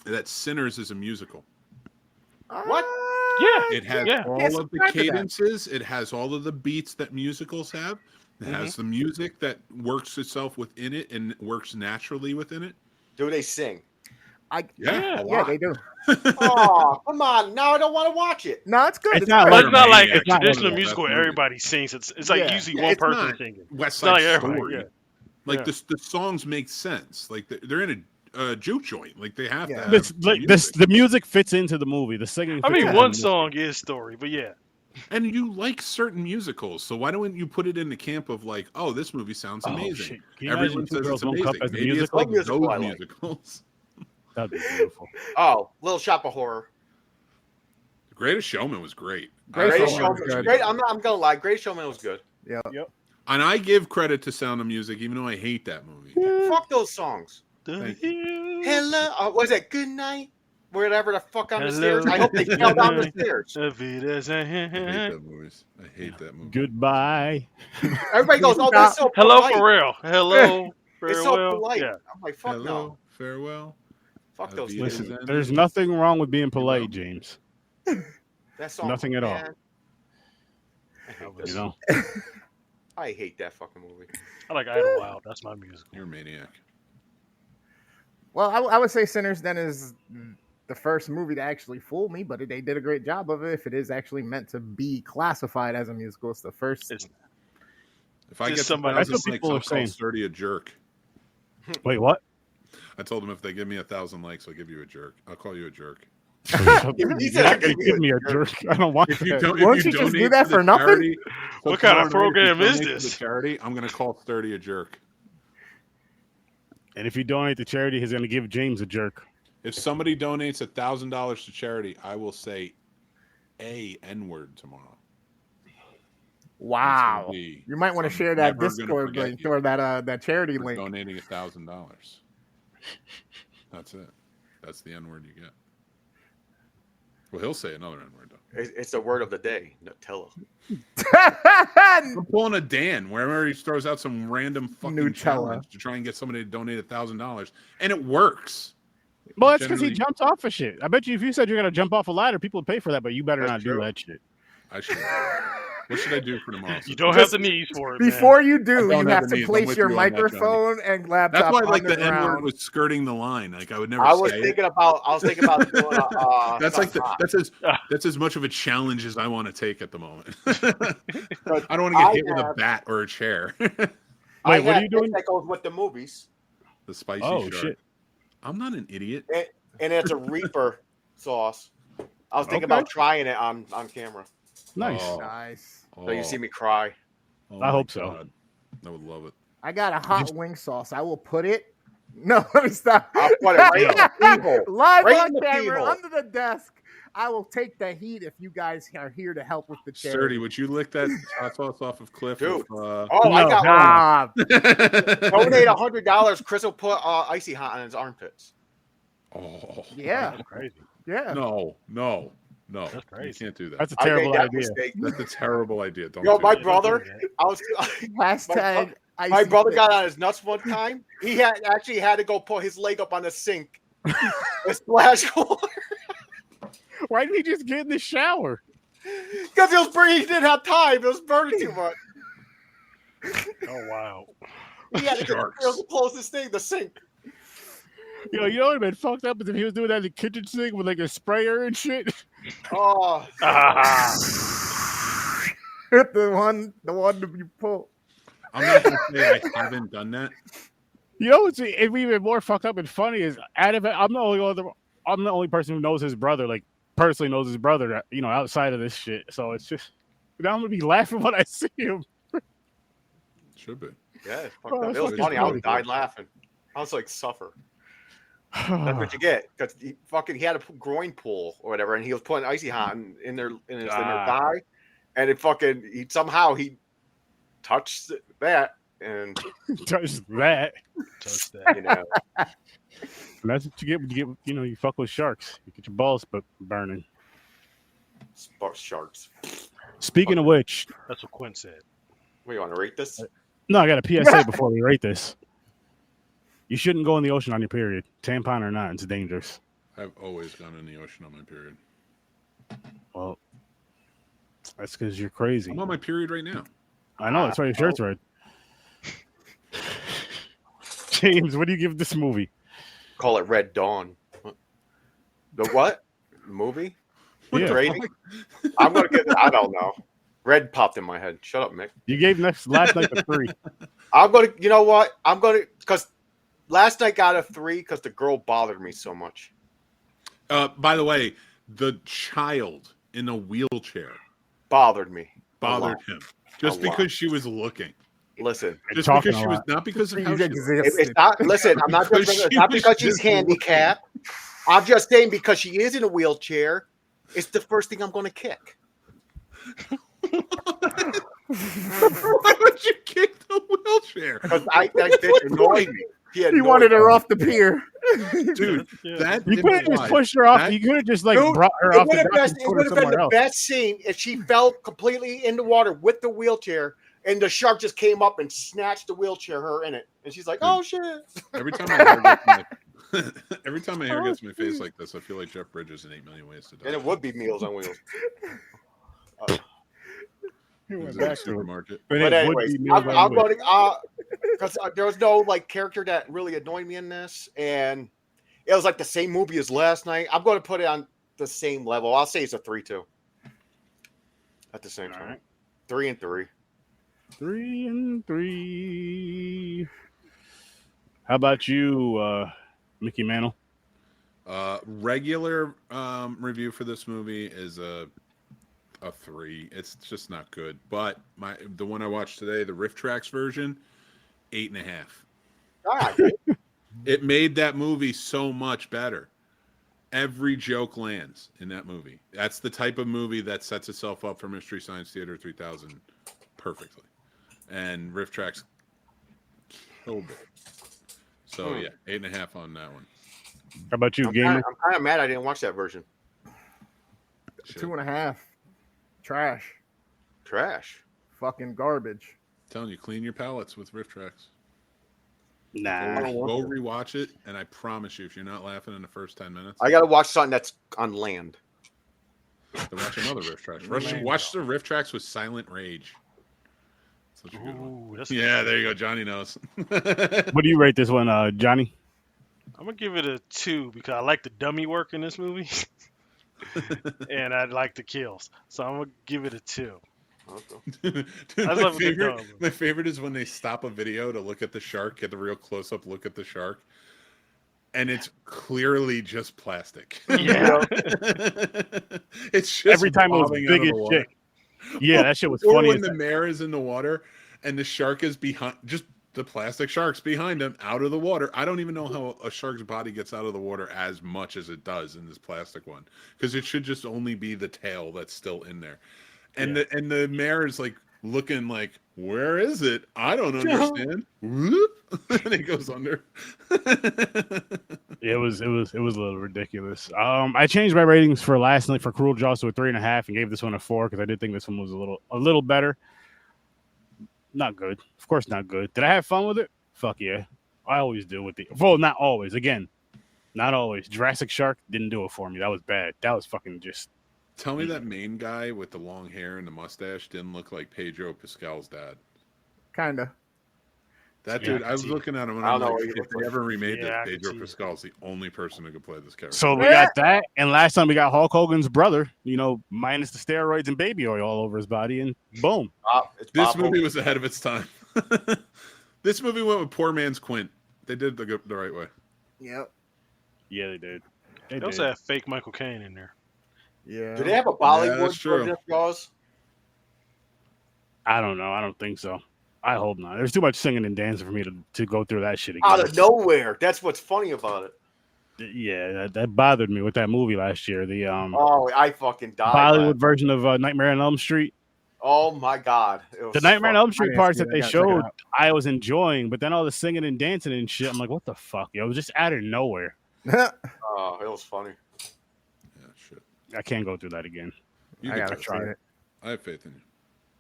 That Sinners is a musical. What? Yeah. It has Yeah. all Yes, of the subscribe to that. cadences. It has all of the beats that musicals have. It has the music that works itself within it and works naturally within it. Do they sing? Yeah, a Yeah, lot. they do. Oh, come on. Now I don't want to watch it. No, it's good. It's It's not good. But it's not like a It's not traditional one of the musical best where movies. everybody sings. It's like Yeah. usually Yeah, one it's person not singing. West not Side like everybody, Story. yeah. Like Yeah. the songs make sense. Like they're in a juke joint. Like they have Yeah. to have The music fits into the movie. The singing. I fits mean, into one the movie. song is story, but yeah. And you like certain musicals, so why don't you put it in the camp of like, oh, this movie sounds Oh, amazing. shit. Can you imagine Everyone Two says Girls, it's One Cup amazing. as a Maybe it's musical? like Musical those I like. musicals. That'd be beautiful. Oh, Little Shop of Horror. The Greatest Showman was great. Greatest Greatest Showman was Showman. good. Great. I'm gonna lie. Greatest Showman was good. Yeah. And I give credit to Sound of Music, even though I hate that movie. Fuck those songs. Thank Hello. Was it Good Night? Whatever the fuck on the Hello. stairs. I hope they fell down the stairs. I hate that movies. I hate that movie. Goodbye. Everybody goes, "Oh, that's so Hello, polite." for real. Hello, It's so farewell. polite. Yeah. I'm like, fuck Hello, no. farewell. Fuck those Listen, things. Listen, there's nothing wrong with being polite, James. That song, nothing at all. man. I hate, You this. know. I hate that fucking movie. I like Idlewild. That's my musical. You're a maniac. Well, I would say Sinners then is the first movie to actually fool me, but they did a great job of it. If it is actually meant to be classified as a musical, it's the first. If I Just get somebody- somebody, That's what people are saying. Sturdy a jerk. Wait, what? I told him if they give me 1,000 likes, I'll give you a jerk. I'll call you a jerk. He said, "I'll give you Give a me a jerk." jerk. I don't want If you that. don't, Won't if you just do donate that to the for nothing? charity- What kind of tomorrow night, if you program is donate to this? the charity, I'm going to call Sturdy a jerk. And if you donate to charity, he's going to give James a jerk. If somebody donates $1,000 to charity, I will say a N-word tomorrow. Wow. It's gonna be- You might want to I'm share that never gonna Discord forget link you or that charity for link. donating $1,000. That's it. That's the N-word you get. Well, he'll say another N-word though. It's the word of the day. Nutella. I'm pulling a Dan wherever he throws out some random fucking Nutella. challenge to try and get somebody to donate $1,000, and it works. Well, that's because he Generally- jumps off of shit. I bet you if you said you're going to jump off a ladder, people would pay for that, but you better That's not true. do that shit. I should. What should I do for tomorrow? You don't have the knees for it. Before you I do, don't you have have the to knees. I'm place with your you on that, Johnny. microphone and laptop That's why, like, on the the N-word ground. was skirting the line. Like, I would never I was say thinking it. about. I was thinking about doing a. That's like that's as much of a challenge as I want to take at the moment. I don't want to get hit with a bat or a chair. Wait, what are you doing? That goes with the movies. The spicy Oh, shark. shit. I'm not an idiot. And it's a Reaper sauce. I was thinking Okay. about trying it on camera. Nice. Oh. Nice. So you see me cry. Oh I my hope so. God. I would love it. I got a hot wing sauce. I will put it. No, let me stop. I'll put it right in the pee hole. Live Right on in the pee camera, hole. under the desk. I will take the heat if you guys are here to help with the charity. Sturdy, would you lick that hot sauce off of Cliff? Dude. With, Oh, I got one. Ah, Donate $100. Chris will put icy hot on his armpits. Oh. yeah, That's crazy. yeah. No. That's You crazy. can't do that. That's a I made terrible that idea. mistake. That's a terrible idea. Don't Yo, do my that. brother, I was Hashtag. my brother got on his nuts one time. He actually had to go put his leg up on the sink. and splash water. Why didn't he just get in the shower? Because it was burning. He didn't have time. It was burning too much. Oh wow. He had to get Sharks. the closest thing, the sink. You know what would have been fucked up is if he was doing that in the kitchen sink with like a sprayer and shit. Oh, the one that you pull. I'm not going to say I haven't done that. You know what's even more fucked up and funny is out of it, I'm the only person who knows his brother, like personally knows his brother, you know, outside of this shit. So it's just now I'm gonna be laughing when I see him. Should be. yeah, it's fucked Oh, up. that's It was fucking funny. I funny. died laughing. I was like, suffer. That's what you get. Because he had a groin pull or whatever, and he was putting icy hot in his thigh, and it he touched that, and Touch that. Touch that. you know, That's what you get when you fuck with sharks. You get your balls burning. sharks. Speaking of which, That's what Quinn said. What, you want to rate this? no, I got a PSA before we rate this. You shouldn't go in the ocean on your period, tampon or not. It's dangerous. I've always gone in the ocean on my period. Well, that's because you're crazy. I'm on my period right now. I know. That's why your shirt's red. James, what do you give this movie? Call it Red Dawn. The what? The movie? Yeah. Rating? I'm gonna give it. I don't know. Red popped in my head. Shut up, Mick. You gave last night a 3. I'm gonna. You know what? I'm gonna because last night got a 3 because the girl bothered me so much. By the way, the child in a wheelchair Bothered me. bothered him just because she was looking. Listen, Just talking because she a was lot. not because of how These she looked. exist. it's not. Listen, I'm not. Because It's she not was because she's just handicapped. I'm just saying because she is in a wheelchair. It's the first thing I'm going to kick. Why would you kick the wheelchair? Because that bitch annoyed me. He wanted her off the pier. Dude, Yeah. that You could have just pushed her off. You could have just like Dude, brought her It off would the have dock been, and it put her would have been somewhere the else. best scene if she fell completely in the water with the wheelchair and the shark just came up and snatched the wheelchair, her in it. And she's like, oh, shit. every time my hair gets in my, every time my hair gets in my face like this, I feel like Jeff Bridges in 8 Million Ways to Die. And it would be Meals on Wheels. He It went was back in the to it. supermarket. But But it would anyways, be Meals I'm on Wheels. going to, because there was no like character that really annoyed me in this. And it was like the same movie as last night. I'm going to put it on the same level. I'll say it's a 3-2 at the same All time. right. 3 and 3. 3 and 3. How about you, Mickey Mantle? Regular review for this movie is a 3. It's just not good. But the one I watched today, the Riff Tracks version, 8.5. God, It made that movie so much better. Every joke lands in that movie. That's the type of movie that sets itself up for Mystery Science Theater 3000 perfectly. And Riff Tracks killed it. So yeah, 8.5 on that one. How about you, I'm Gamer? kind of mad I didn't watch that version. Shit. 2.5. Trash. Trash. Fucking garbage. Telling you, clean your palates with Riff Tracks. Nah. Go rewatch it, and I promise you, if you're not laughing in the first 10 minutes, I got to watch something that's on land. then watch another Riff Tracks. Orlando. Watch the Riff Tracks with Silent Rage. Such a good one. Ooh, that's Yeah, there you go. Johnny knows. What do you rate this one, Johnny? I'm gonna give it a 2 because I like the dummy work in this movie, and I like the kills. So I'm gonna give it a 2. Dude, I love a good dog. my favorite is when they stop a video to look at the shark, get the real close-up look at the shark, and it's clearly just plastic. Yeah. It's just Every time it was bobbing big out of as the water. shit. Yeah, that shit was Or funny. when the mare is in the water and the shark is behind, just the plastic shark's behind him out of the water. I don't even know how a shark's body gets out of the water as much as it does in this plastic one, because it should just only be the tail that's still in there. And the mare is like looking like, where is it? I don't understand. Whoop. And it goes under. It was a little ridiculous. I changed my ratings for last night for Cruel Jaws to a 3.5 and gave this one a 4 because I did think this one was a little better. Not good. Of course not good. Did I have fun with it? Fuck yeah. I always do with not always. Again, not always. Jurassic Shark didn't do it for me. That was bad. That was fucking just... Tell me that main guy with the long hair and the mustache didn't look like Pedro Pascal's dad. Kinda. That dude, I was looking at him and I'm like, if they ever remade this, Pedro Pascal's the only person who could play this character. So we got that, and last time we got Hulk Hogan's brother, minus the steroids and baby oil all over his body, and boom. This movie was ahead of its time. This movie went with poor man's Quint. They did the right way. Yep. Yeah, they did. They also have fake Michael Caine in there. Yeah. Do they have a Bollywood version of Jaws? I don't know. I don't think so. I hope not. There's too much singing and dancing for me to go through that shit again. Out of nowhere. That's what's funny about it. Yeah, that bothered me with that movie last year. The I fucking died. Bollywood version of Nightmare on Elm Street. Oh my god. The Nightmare on Elm Street parts that they showed, I was enjoying, but then all the singing and dancing and shit, I'm like, what the fuck? It was just out of nowhere. Oh, it was funny. Yeah, shit. I can't go through that again. I gotta try it. I have faith in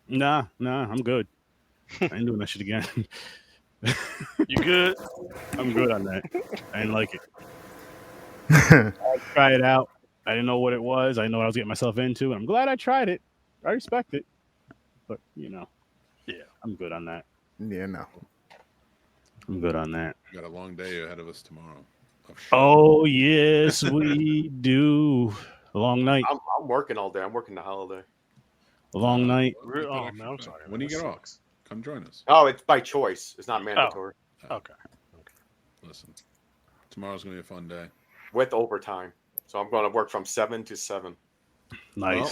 you. Nah, I'm good. I ain't doing that shit again. You good? I'm good on that. I didn't like it. I tried it out. I didn't know what it was. I didn't know what I was getting myself into. I'm glad I tried it. I respect it. But, yeah, I'm good on that. Yeah, no. I'm good on that. We got a long day ahead of us tomorrow. Oh, yes, we do. A long night. I'm working all day. I'm working the holiday. A long night. Oh, no, I'm sorry. When do you get off? Come join us. Oh, it's by choice. It's not mandatory. Oh. Okay. Listen, tomorrow's going to be a fun day. With overtime. So I'm going to work from 7 to 7. Nice. Well,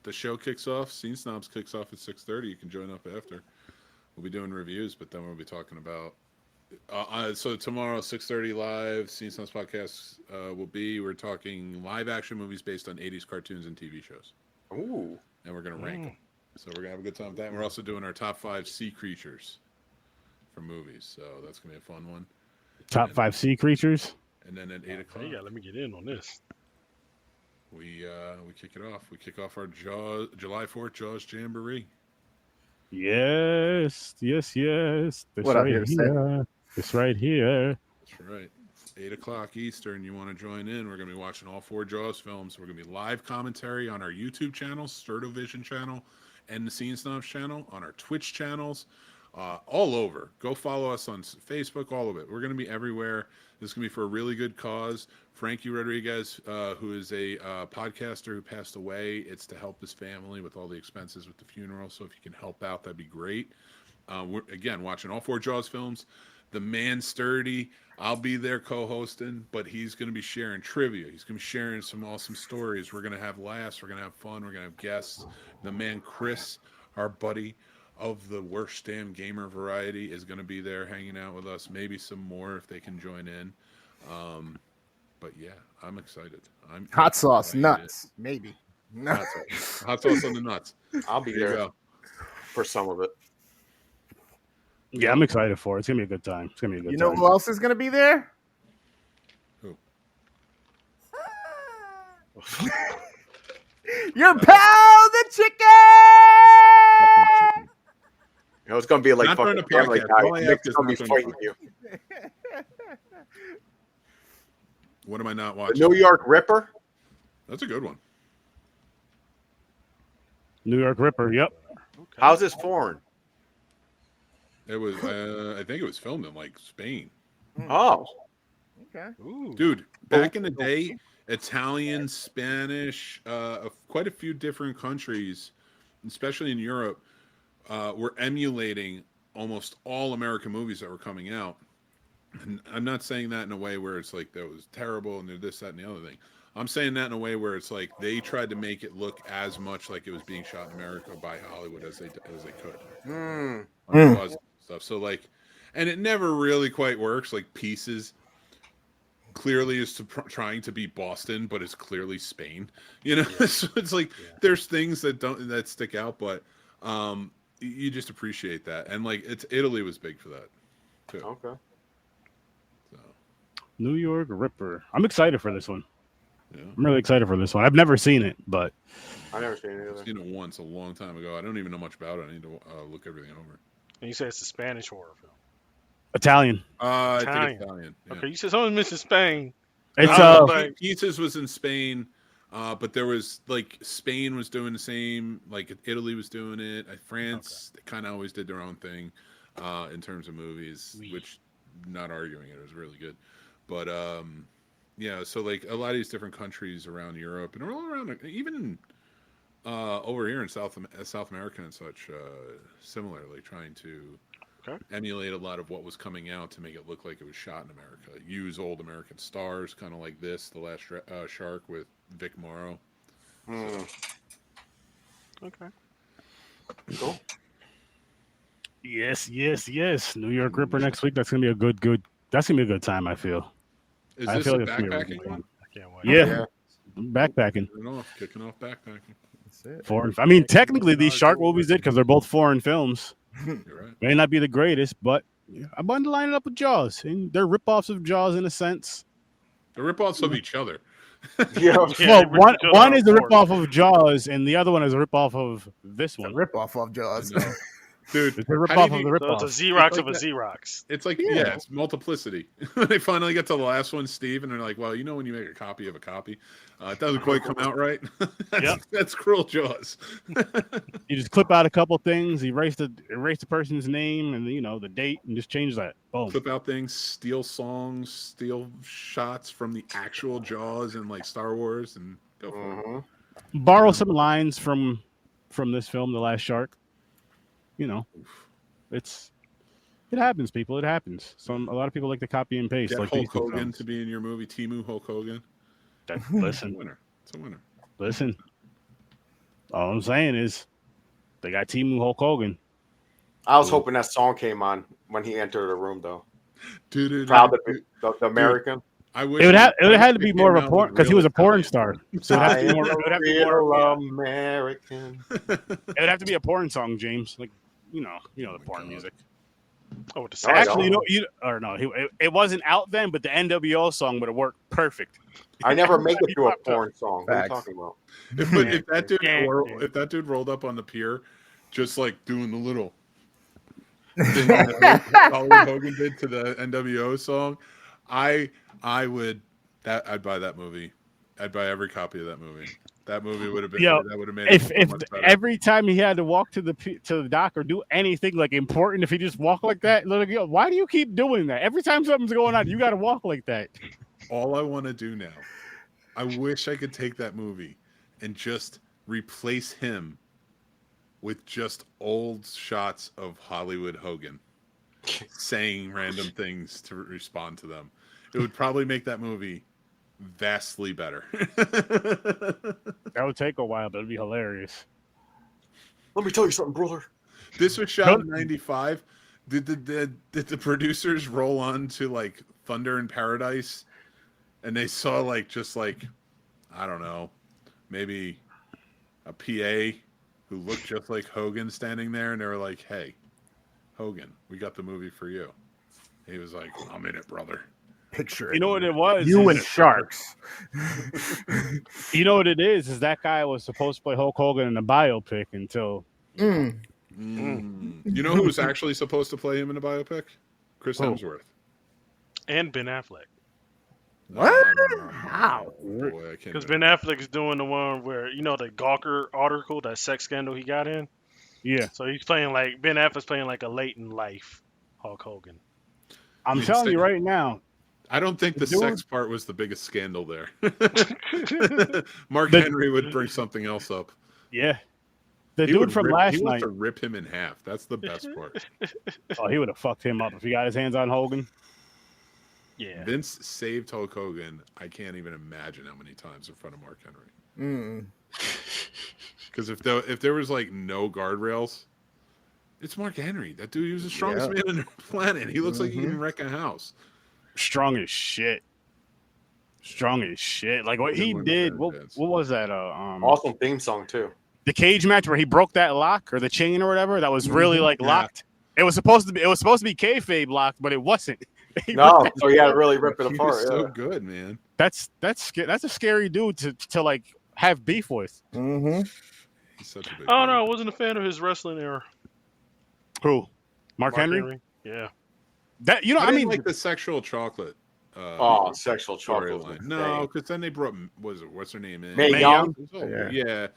the show kicks off. Scene Snobs kicks off at 6:30. You can join up after. We'll be doing reviews, but then we'll be talking about... so tomorrow, 6:30 live, Scene Snobs podcast we're talking live action movies based on 80s cartoons and TV shows. Ooh. And we're going to rank them. So we're going to have a good time with that. And we're also doing our top 5 sea creatures from movies. So that's going to be a fun one. Top 5 sea creatures? And then at 8 o'clock. Yeah, let me get in on this. We kick it off. We kick off our July 4th Jaws Jamboree. Yes. This what right here. This right here. That's right. 8 o'clock Eastern. You want to join in? We're going to be watching all 4 Jaws films. We're going to be live commentary on our YouTube channel, Sturdovision channel, and the Scene Snobs channel, on our Twitch channels, all over. Go follow us on Facebook, all of it. We're going to be everywhere. This is going to be for a really good cause. Frankie Rodriguez, who is a podcaster who passed away, it's to help his family with all the expenses with the funeral. So if you can help out, that'd be great. We're, again, watching all 4 Jaws films. The man Sturdy, I'll be there co-hosting, but he's going to be sharing trivia. He's going to be sharing some awesome stories. We're going to have laughs. We're going to have fun. We're going to have guests. The man Chris, our buddy of the Worst Damn Gamer variety, is going to be there hanging out with us. Maybe some more if they can join in. But yeah, I'm excited. Hot sauce, nuts, maybe. Hot sauce on the nuts. I'll be there for some of it. Yeah, I'm excited for it. It's gonna be a good time. It's gonna be a good time. You know who else is gonna be there? Who? Your pal, the chicken. It's gonna be like not fucking Family Guy. Nick's gonna be fighting you. What am I not watching? The New York Ripper. That's a good one. New York Ripper. Yep. Okay. How's this foreign? It was. I think it was filmed in like Spain. Oh. Okay. Ooh. Dude, back in the day, Italian, Spanish, quite a few different countries, especially in Europe, were emulating almost all American movies that were coming out. And I'm not saying that in a way where it's like that was terrible and they're this, that, and the other thing. I'm saying that in a way where it's like they tried to make it look as much like it was being shot in America by Hollywood as they could. On positive stuff. So like, and it never really quite works. Like Pieces clearly is trying to be Boston, but it's clearly Spain. You know, so it's like there's things that stick out, but you just appreciate that. And like Italy was big for that too. Okay. So. New York Ripper. I'm excited for this one. Yeah. I'm really excited for this one. I've never seen it, but I've never seen it either. I've seen it once a long time ago. I don't even know much about it. I need to look everything over. And you said it's a Spanish horror film. Italian. I think Italian. Yeah. Okay, you said someone mentioned Spain. It's Pieces was in Spain, but there was like Spain was doing the same. Like Italy was doing it. France kind of always did their own thing in terms of movies, which not arguing it was really good, but yeah. So like a lot of these different countries around Europe and all around, even over here in South America and such, similarly trying to emulate a lot of what was coming out to make it look like it was shot in America. Use old American stars, kind of like this, The Last Shark with Vic Morrow. So. Okay. Cool. Yes. New York Ripper next week. That's gonna be a good. That's gonna be a good time. I feel. Is I this feel a like it's gonna be a backpacking one? I can't wait. Yeah. Backpacking. Kicking off backpacking. That's it. Foreign. I mean, technically, these shark movies did because they're both foreign films. You're right. May not be the greatest, but I'm going to line it up with Jaws, and they're ripoffs of Jaws in a sense. The ripoffs of each other. Yeah. Well, one is a ripoff of Jaws, and the other one is a ripoff of this It's a one. ripoff of Jaws. Dude, It's a ripoff of the So ripoff. it's a Xerox like of a that. Xerox. it's like it's multiplicity. They finally get to the last one, Steve, and they're like, "Well, you know, when you make a copy of a copy, it doesn't quite come out right." That's cruel Jaws. You just clip out a couple things, erase the person's name and the date, and just change that. Boom. Clip out things, steal songs, steal shots from the actual Jaws and like Star Wars, and go for it. Borrow some lines from this film, The Last Shark. It happens, people. It happens. A lot of people like to copy and paste. Get Like Hulk Hogan to be in your movie. Timu Hulk Hogan. It's a winner. Listen. All I'm saying is, they got Timu Hulk Hogan. I was hoping that song came on when he entered the room, though. Dude, Proud to be the American. I wish It would have to be more of a porn because he was a porn star. So I am a real American. It would have to be a porn song, James. Like the porn music. Oh, with the Actually, it wasn't out then, but the NWO song would have worked perfect. I never make it to a porn song. What are you Facts. talking about? If that dude rolled up on the pier, just like doing the little thing that Hulk Hogan did to the NWO song, I'd buy that movie. I'd buy every copy of that movie. That movie would have been. That would have made it if so much better. every time he had to walk to the dock or do anything like important, if he just walked like that, why do you keep doing that? Every time something's going on, you got to walk like that. All I want to do now, I wish I could take that movie and just replace him with just old shots of Hollywood Hogan saying random things to respond to them. It would probably make that movie vastly better. That would take a while, but it'd be hilarious. Let me tell you something, brother. This was shot in '95. Did the producers roll on to like Thunder in Paradise, and they saw I don't know, maybe a PA who looked just like Hogan standing there, and they were like, "Hey, Hogan, we got the movie for you." He was like, "I'm in it, brother." Picture it. You know what it was? You and sharks. You know what it is that guy was supposed to play Hulk Hogan in a biopic until. You know who was actually supposed to play him in a biopic? Chris Hemsworth. And Ben Affleck. What? How? Because Ben Affleck is doing the one where, the Gawker article, that sex scandal he got in. Yeah. So he's playing Ben Affleck's playing like a late in life Hulk Hogan. I'm telling you right now. I don't think the sex part was the biggest scandal there. Mark Henry would bring something else up. Yeah. The dude from last night. He wants to rip him in half. That's the best part. Oh, he would have fucked him up if he got his hands on Hogan. Yeah. Vince saved Hulk Hogan. I can't even imagine how many times in front of Mark Henry. Because if there was like no guardrails, it's Mark Henry. That dude, he was the strongest man on the planet. He looks like he can wreck a house. Strong as shit. Strong as shit. Like what he did. What was that? Awesome theme song too. The cage match where he broke that lock or the chain or whatever. That was really like locked. It was supposed to be kayfabe locked, but it wasn't. No, so he had to really rip it apart. He was so good, man. That's a scary dude to like have beef with. He's such a big Oh no, I wasn't a fan of his wrestling era. Who? Mark Henry? Yeah. That I mean, like the sexual chocolate. Sexual chocolate. No, because then they brought what's her name in? Mae Young. Yeah.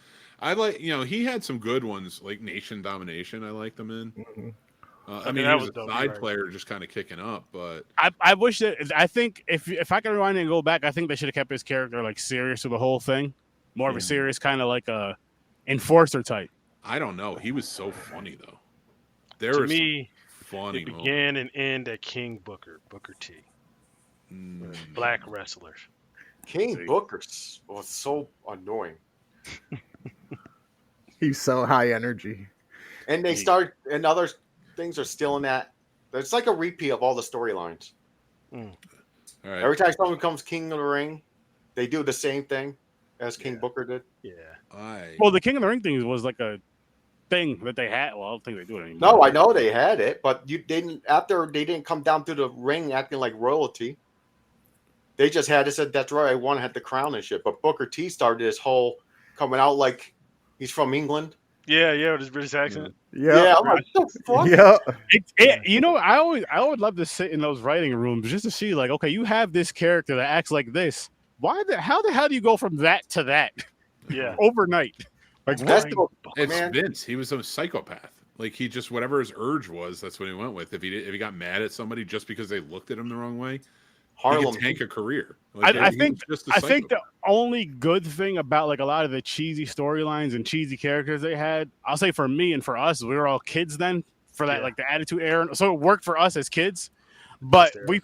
I like, he had some good ones like Nation Domination. I liked them in. I mean, he was a side player just kind of kicking up, but I wish that I think if I can rewind and go back, I think they should have kept his character like serious with the whole thing, more of a serious kind of like a enforcer type. I don't know. He was so funny though. To me, funny. It began and ended at King Booker T. Black wrestlers. King Booker was so annoying. He's so high energy. And and other things are still in that. It's like a repeat of all the storylines. All right. Every time someone becomes King of the Ring, they do the same thing as King Booker did. Yeah. Well, the King of the Ring thing was like a thing that they had. Well, I don't think they do it anymore. No, I know they had it, but they didn't come down to the ring acting like royalty. They just had it said, that's right, I want to have the crown and shit. But Booker T started this whole coming out like he's from England. Yeah, with his British accent. Yeah, I'm like, what the fuck? Yeah. I would love to sit in those writing rooms just to see, like, okay, you have this character that acts like this. How the hell do you go from that to that? Yeah, overnight. Like it's Vince. He was a psychopath. Like he just whatever his urge was, that's what he went with. If he got mad at somebody just because they looked at him the wrong way, he could tank a career. Like, I think the only good thing about like a lot of the cheesy storylines and cheesy characters they had, I'll say for me and for us, we were all kids then for that like the Attitude Era, so it worked for us as kids. But we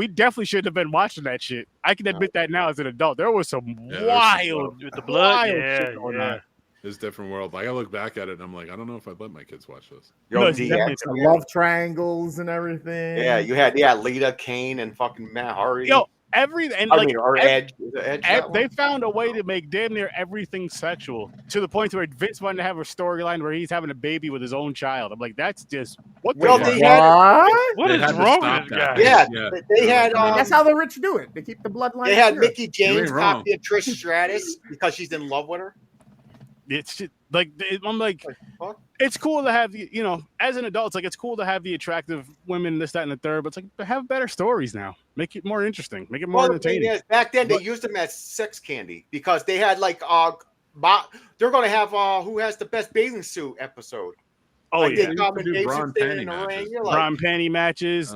definitely shouldn't have been watching that shit. I can admit that now as an adult. There was some wild with the blood. Shit going on. It's a different world. Like I look back at it and I'm like, I don't know if I'd let my kids watch this. Love triangles and everything. Yeah, you had Lita, Kane, and fucking Matt Hardy. Edge. They found a way to make damn near everything sexual to the point where Vince wanted to have a storyline where he's having a baby with his own child. I'm like, that's just what is wrong with this guy? Yeah, they had. That's how the rich do it. They keep the bloodline. They had Mickey James copy of Trish Stratus because she's in love with her. It's just, like I'm like it's cool to have as an adult. It's like it's cool to have the attractive women, this, that, and the third. But it's like have better stories now. Make it more interesting. Make it more entertaining. Back then they used them as sex candy because they had like they're going to have who has the best bathing suit episode. Oh like yeah, bra and panty matches.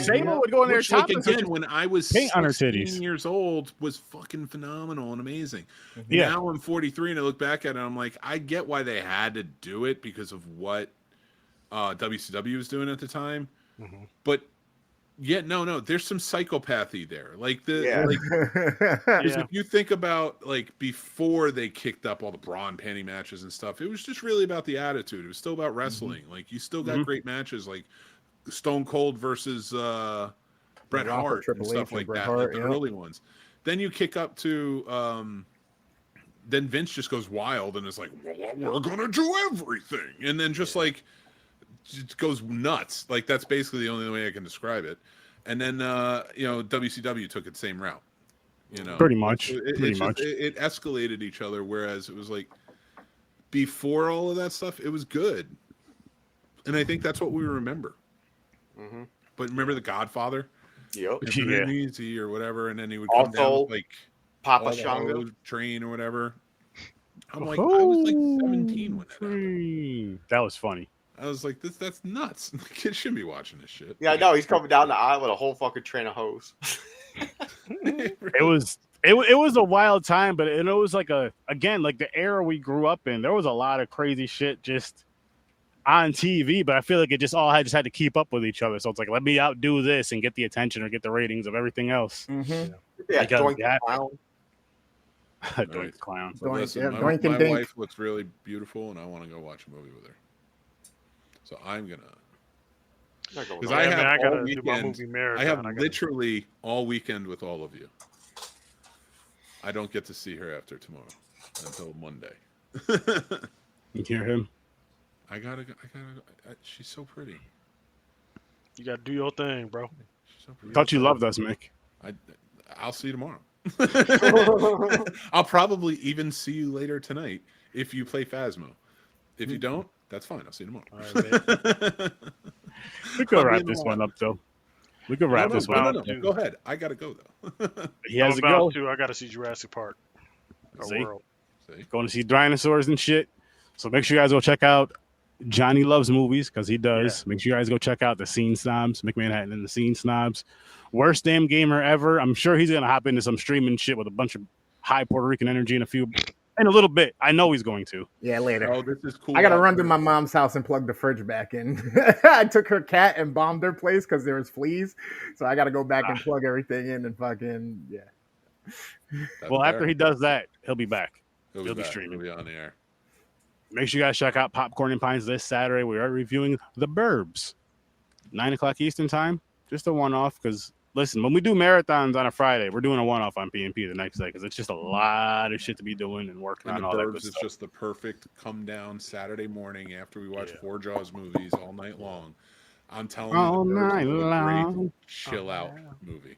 Sable would go in there topless. Again, when I was 16 years old, was fucking phenomenal and amazing. Yeah. Now I'm 43 and I look back at it, and I'm like, I get why they had to do it because of what WCW was doing at the time, but. Yeah, no. There's some psychopathy there. Like if you think about like before they kicked up all the bra and panty matches and stuff, it was just really about the attitude. It was still about wrestling. Like you still got great matches, like Stone Cold versus Bret Hart and stuff like that, like the early ones. Then you kick up to then Vince just goes wild and is like, we're gonna do everything, and then just like. It goes nuts. Like that's basically the only way I can describe it. And then WCW took the same route. Pretty much. It escalated each other. Whereas it was like before all of that stuff, it was good. And I think that's what we remember. But remember the Godfather? Yep. Easy or whatever, and then he would come down with like Papa Shango train or whatever. I'm like, I was like 17 when that happened. That was funny. I was like, that's nuts. Kids shouldn't be watching this shit. Yeah, no, he's coming down the aisle with a whole fucking train of hose. It was a wild time, but it was like the era we grew up in. There was a lot of crazy shit just on TV, but I feel like it just all had to keep up with each other. So it's like, let me outdo this and get the attention or get the ratings of everything else. Mm-hmm. Yeah, Because- Doink yeah. the Clown. Doink Right. the Clown. So Doink, listen, yeah, my doink and dink. wife looks really beautiful, and I want to go watch a movie with her. So I'm gonna. Not going Because on. I Yeah, have man, I gotta all do my weekend. movie marathon. I have gotta- literally all weekend with all of you. I don't get to see her after tomorrow until Monday. You hear him? I gotta go. She's so pretty. You gotta do your thing, bro. She's so pretty. Thought you loved us, Mick. I'll see you tomorrow. I'll probably even see you later tonight if you play Phasmo. If you don't, that's fine. I'll see you tomorrow. All right, man. We could I'll be wrap in the this one lab. up, though. We could wrap this one about up. to. Go ahead. I gotta go though. He has I'm to go. about to. I gotta see Jurassic Park. Or See? World. See? Going to see dinosaurs and shit. So make sure you guys go check out Johnny Loves Movies, because he does. Make sure you guys go check out the Scene Snobs, McManhattan and the Scene Snobs. Worst Damn Gamer Ever. I'm sure he's gonna hop into some streaming shit with a bunch of high Puerto Rican energy in a little bit. I know he's going to. Yeah, later. Oh, this is cool. I gotta run to my mom's house and plug the fridge back in. I took her cat and bombed her place because there was fleas, so I gotta go back and plug everything in and fucking That's Well, after fair. he does that, he'll be back. He'll be back. streaming. He'll be on the air. Make sure you guys check out Popcorn and Pines this Saturday. We are reviewing The Burbs, 9 o'clock Eastern time. Just a one-off, because listen, when we do marathons on a Friday, we're doing a one-off on PNP the next day, because it's just a lot of shit to be doing and working And on the all that good Burbs is stuff. just the perfect come down Saturday morning after we watch Yeah. 4 Jaws movies all night long. I'm telling All you, the Burbs night is a long. great chill out Oh, yeah. movie.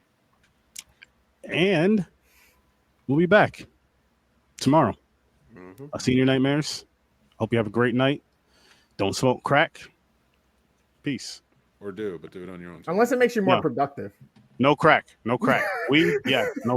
And we'll be back tomorrow. Mhm. I'll see you in your nightmares. Hope you have a great night. Don't smoke crack. Peace. Or do, but do it on your own time. unless it makes you more No. productive. No crack. No crack. Weed, yeah. No